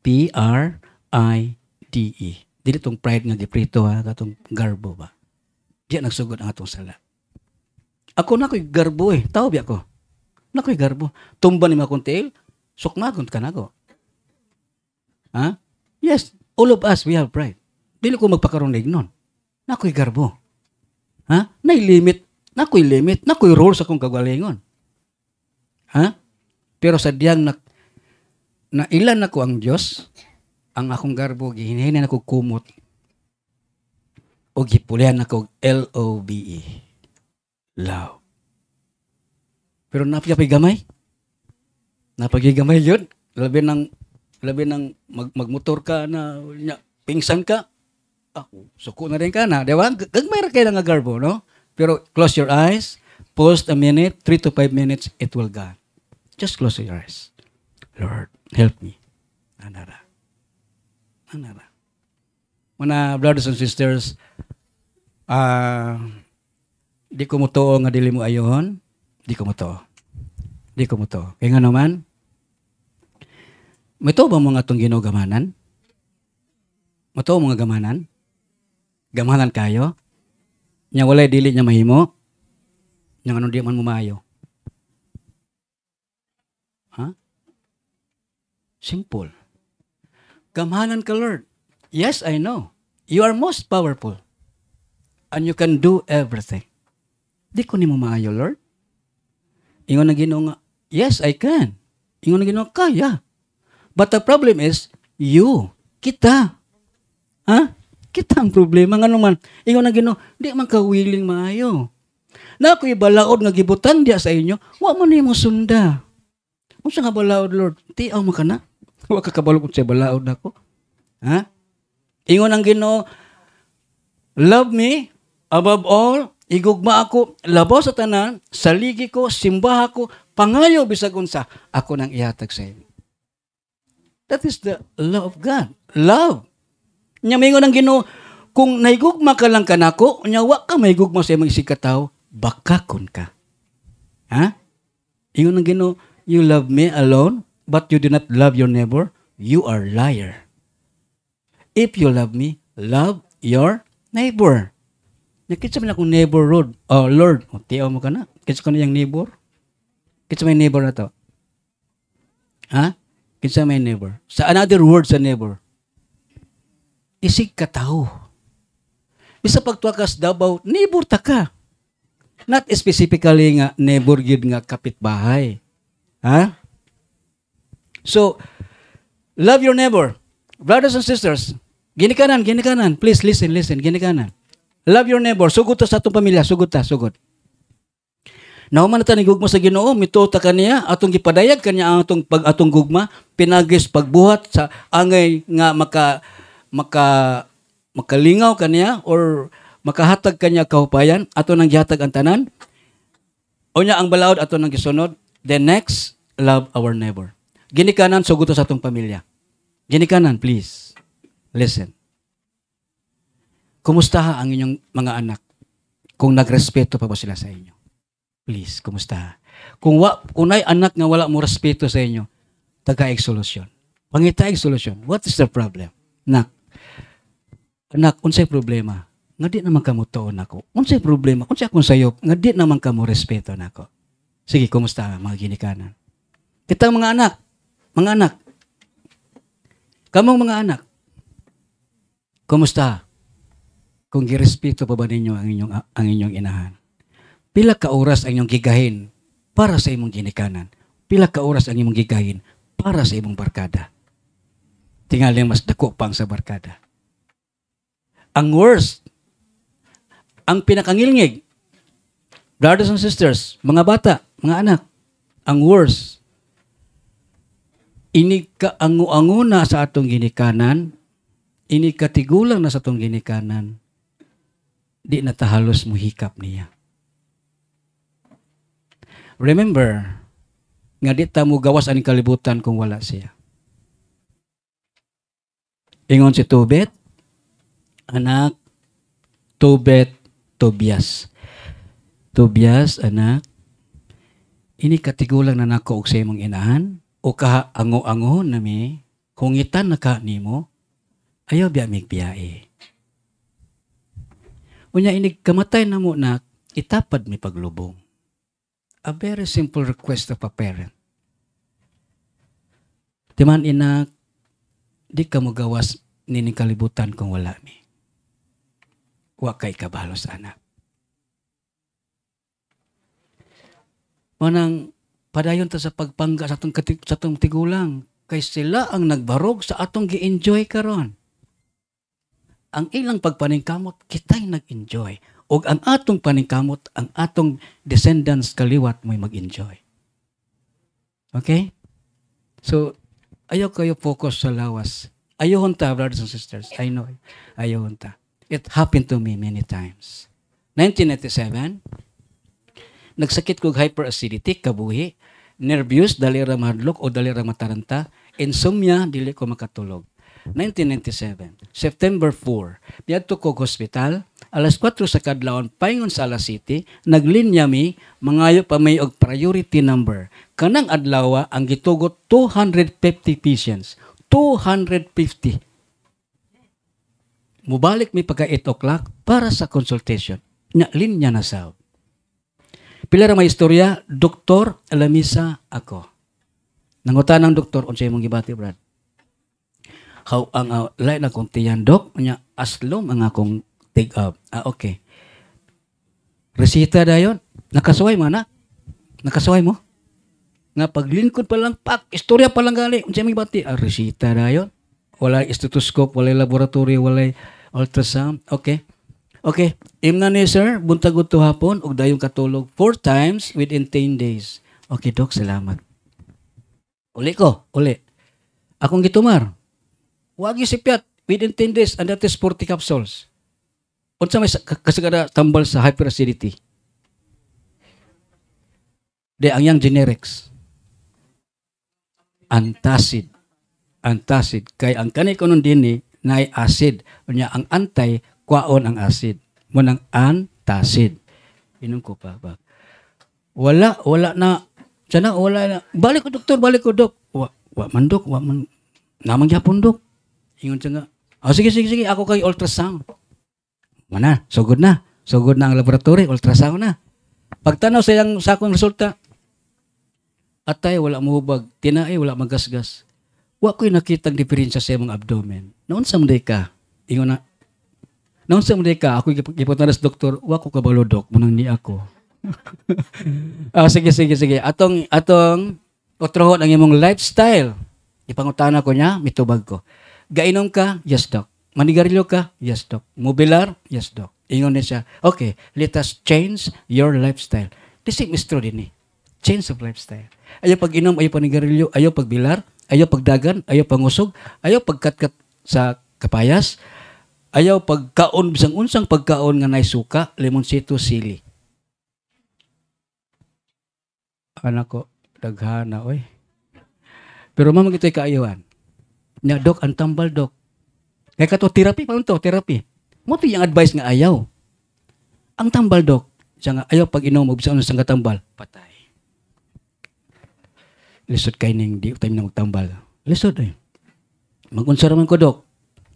P-R-I-D-E. Dili tong pride nga giprito ha, katong garbo ba. Diya nagsugod ang atong sala. Ako na ko'y garbo eh. Tao biya ko. Na ko'y garbo. Tumba ni akong tail, sukmagon ka na ko. Ha? Yes, all of us, we have pride. Dili ko magpakaronig nun. Na ko'y garbo. Ha? Nay limit. Na ko'y limit. Na ko'y rules akong kagalingon. Ha? Pero sa diyang na ilan ako ang Diyos, ang akong garbo, gihinahinan ako kumot, o gipulihan ako L-O-V-E. Love. Pero napagay gamay. Napagay gamay yun. Labi ng magmotor ka na pingsan ka. Suko na rin ka na. Diba? Gagmay ra kayo nga garbo, no? Pero close your eyes. Pause a minute. 3 to 5 minutes. It will go. Just close your eyes. Lord, help me. Anara. Mga brothers and sisters, di ko mo to nga dili mo ayohon. Di ko mo to. Kaya nga naman, may to ba mga itong ginugamanan? Mato mga gamanan? Gamanan kayo? Nya walay dili niya mahimo? Nya ano di man mumayo? Ha? Simple. Gamanan ka, Lord. Yes, I know. You are most powerful. And you can do everything. Di ko ni mo maayo, Lord. Ingon na Ginoo nga, yes, I can. Ingon na Ginoo, kaya. But the problem is, kita. Ha? Kita ang problema. Nga naman, ingon na Ginoo, di man ka willing maayo. Na ako'y balaod nga gibutan diya sa inyo, wa man nimo sunda. Unsa nga balaod, Lord? Tiaw mo ka na. Wa ka kabalo kung siya balaod nako. Ha? Ingon ang Ginoo, love me above all, igugma ako, labaw sa tanan, saligi ko, simbaha ko, pangayo bisag unsa, ako nang ihatag sa inyo. That is the love of God. Love. Nya mingon ang Ginoo, kung naigugma ka lang kanako, nya wa ka maigugma sa imong sikataw, bakakon ka. Ha? Ingon ang Ginoo, you love me alone, but you do not love your neighbor, you are liar. If you love me, love your neighbor. Nakita mo na kung neighbor, Lord. Oh, Lord. O, tiyaw mo ka na. Kita ko na yung neighbor. Kita may neighbor na to. Ha? Kita may neighbor. Sa another word sa neighbor. Isig ka tao. Bisa pagtuakas Davao, neighbor ta ka. Not specifically nga neighbor gid nga kapitbahay. Ha? So, love your neighbor. Brothers and sisters, ginikanan. Please listen, ginikanan. Love your neighbor. Sugod ta sa atong pamilya, sugod. Nauman na ta ni gugma sa Ginoo, mituta kaniya, atong gipadayag kaniya ang atong gugma, pinagis pagbuhat sa angay nga makalingaw kaniya or makahatag kaniya kahupayan, ato nang gihatag ang tanan. Unya ang balaod ato nang gisunod. Then next, love our neighbor. Ginikanan, sugod sa atong pamilya. Ginikanan, please. Listen. Kumusta ang inyong mga anak? Kung nagrespeto pa ba sila sa inyo? Please, kumusta? Kung ay anak nga wala mo respeto sa inyo, tagaig solusyon. Pangitaig solusyon. What is the problem? Anak, unsay problema? Nga di naman kamo tuon ako. Unsay problema? Unsay akong sayop? Nga di naman kamo respeto nako. Sige, kumusta mga ginikanan? Kitang mga anak. Kamong mga anak. Kumusta? Kung girespeto pa ba ninyo ang inyong inahan? Pila ka oras ang inyong gigahin para sa imong ginikanan? Pila ka oras ang imong gigahin para sa imong barkada? Tingali mas dako pang sa barkada. Ang worst, ang pinakangilngig, brothers and sisters, mga bata, mga anak, ang worst, ini kaangu-angu na sa atong ginikanan, ini katigulang na sa atong ginikanan, di na tahalos muhikap niya. Remember, nga di ta mo gawas aning kalibutan kung wala siya. Ingon si Tobet, anak, Tobet, Tobias. Tobias, anak, ini katigulang na nako og sa imong inahan, o kaango-ango na mi, hungitan na ka nimo, ayaw biya migbiyae. Unya inig kamatay na mo na, itapad mi paglubong. A very simple request of a parent. Timan ina, di ka mo gawas nining kalibutan kung wala mi. Wa kay kabalos anak. Manang padayon ta sa pagpangga sa atong tigulang, kay sila ang nagbarog sa atong gi-enjoy karon. Ang ilang pagpaningkamot, kita'y nag-enjoy. O ang atong paningkamot, ang atong descendants kaliwat mo'y mag-enjoy. Okay? So, ayaw kayo focus sa lawas. Ayaw ta, brothers and sisters. I know. Ayaw ta. It happened to me many times. 1997, nagsakit kog hyperacidity, kabuhi, nervous, dali ra mahadlok o dali ra mataranta, insomnia, dili ko makatulog. 1997, September 4, biyadto kog hospital, alas 4 sa kadlawon, paingon sa Alas City, naglinya mi, mangayo pa may og priority number. Kanang adlaw ang gitugot 250 patients. 250. Mubalik mi pagka 8 o'clock para sa consultation. Linya na sa. Pila ra may istorya, Doktor Alamisa ako. Nangutan ng doktor, unsay mong gibati, Brad? How ang lain na kong tiyan, Dok, nya aslom ang akong take up. Okay. Resita dayon, nakasuway mo na? Nakasuway mo? Nga paglingkod pa lang, istorya pa lang gali, unsay mong gibati? Resita dayon. Walay stethoscope, walay laboratory, walay ultrasound. Okay. Okay, imna ni sir, buntag to hapon, ug dayong katulog 4 times within 10 days. Okay, Dok, salamat. Uli ko, uli. Akong gitumar. Wagi sipiat within 10 days, and that is 40 capsules. Unsa may kasagada tambal sa hyperacidity? De ang yang generics. Antacid. Antacid. Kay ang kanay ko nun din na acid. Unya ang antay, kwaon ang acid. Munang antacid. Inom ko pa. Wala na. Sana wala na. Balik ko, doktor, balik ko, dok. Wa man, dok. Namang yapon, dok. Ingon siya nga. Oh, sige. Ako kay ultrasound. Mana? Sugod na. Sugod na ang laboratory. Ultrasound na. Pagtanaw sa akong resulta, atay, wala mahubag. Tinaay, wala magasgas. Wa ko'y nakitang diferensya sa imong abdomen. Noon sa mga ka, ingon na, noon sa mga ka, ako ipunta na sa doktor, wa ko kabalo, dok, munang ni ako. Sige. Atong utrohon ang imong lifestyle. Ipangutana ko niya, mitubag ko. Gainom ka? Yes, dok. Manigarilyo ka? Yes, dok. Mobilar? Yes, dok. Ingon niya siya, okay, let us change your lifestyle. This is Mr. din change of lifestyle. Ayaw pag-inom, ayaw panigarilyo, ayaw pagbilar, ayaw pagdagan, ayaw pangusog, ayaw pagkatkat sa kapayas, ayaw pagkaon, bisang unsang pagkaon nga naisuka, limonsito, sili. Anak ko, daghana, oy. Pero mamang ito'y kaayawan. Nya, dok, ang tambal, dok. Kaya ka to, therapy, paano to, therapy? Mo to yung advice nga ayaw. Ang tambal, dok, siya nga, ayaw pag-inom, o bisang unsang katambal, patay. Lisod kay ning di time na magtambal. Lisod eh. Mag-unsa raman ko, dok.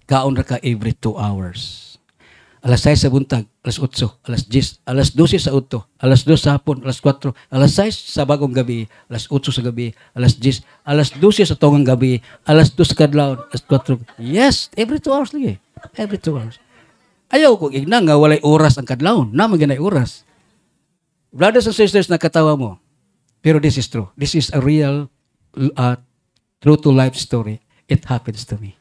Kaon ra ka every 2 hours. Alas 6 sa buntag, alas 8, alas 10, alas 12 sa uto, alas 2 sa hapon, alas 4, alas 6 sa bagong gabi, alas 8 sa gabi, alas 10, alas 12 sa tungang gabi, alas 2 sa kadlawon, alas 4. Yes, every 2 hours lagi. Every 2 hours. Ayaw ko igna nga walay oras ang kadlawon. Naman ganay oras. Brothers and sisters, nakatawa mo. Pero this is true. This is a real true-to-life story. It happens to me.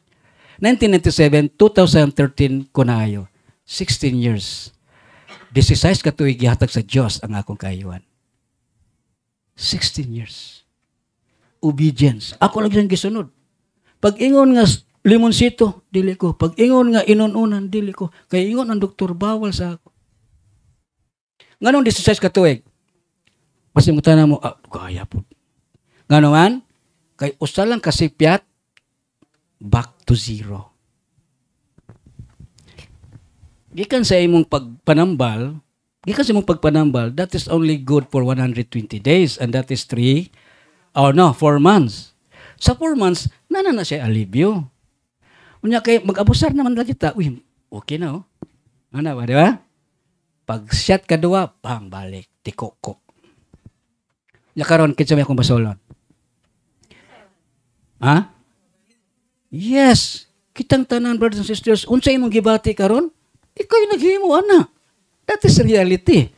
1997, 2013 ko na ayo. 16 years. 16 ka tuig gihatag sa Diyos ang akong kaayuan. 16 years. Obedience. Ako lang siyang gisunod. Pag ingon nga limonsito, dili ko. Pag ingon nga inununan, dili ko. Kaya ingon ang doktor, bawal sa ako. Nganong 16 ka tuig? Kasi mo tanan mo, kaya po. Nga naman, kay usa lang kasi piyat, back to zero. Gikan sa imong pagpanambal, that is only good for 120 days, and that is 4 months. Sa 4 months, na siya alibyo. Unya kay mag-abusar naman lang kita, uy, okay na, oh. Ano ba, di ba? Pag shot ka duwa, bang, balik, tikok. Karon kinsa may akong basolon. Ha? Yes. Kitang tanan, brothers and sisters, unsa imong gibati karon? Ikaw yung naghimo, ana. That is reality.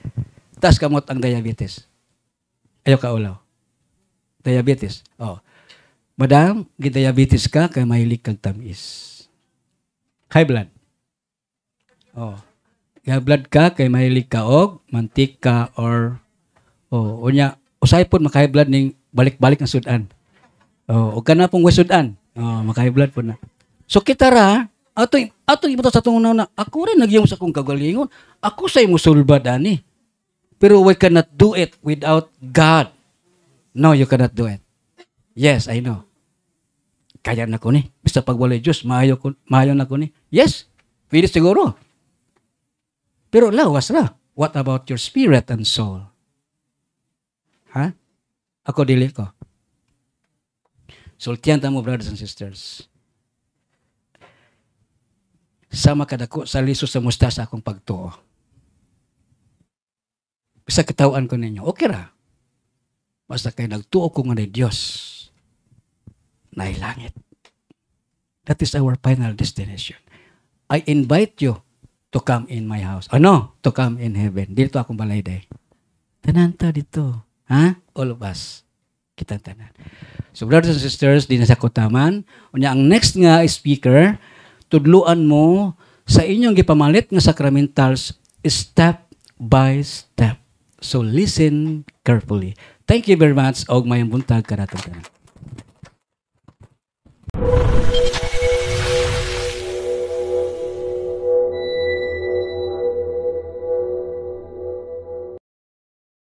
Tas kamot ang diabetes. Ayaw ka ulaw. Diabetes. Oh. Madam, gi-diabetes ka kay mahilig kang tamis. High blood. Oh. High blood ka kay mahilig ka og mantika or unya usay po maka-high blood ning balik-balik ang sudan. O kana pong sudan. Maka-high blood po na. So kita ra, ato ibuta sa tungod na, ako rin nagyong sa kong kagalingon. Ako say mo sulbad ani. Pero we cannot do it without God. No, you cannot do it. Yes, I know. Kaya na ko ni. Basta pag walay Diyos, maayo na ko ni. Yes, pwede siguro. Pero lawas ra. What about your spirit and soul? Ha? Ako dili ko. Sultihan ta mo, brothers and sisters. Sama kadako sa liso sa mustasa akong pagtuo. Bisa kitawaan ko ninyo. Okay ra. Basta kay nagtuo ko nga ni Diyos. Nailangit. That is our final destination. I invite you to come in my house. To come in heaven. Dito akong balay day. Tananta dito. Ha? All of us. Kita tanan. So brothers and sisters, di na sa kutaman. Unya ang next nga speaker, tudluan mo sa inyong gipamalit nga sacramentals step by step. So listen carefully. Thank you very much og mayong buntag kanatong tanan.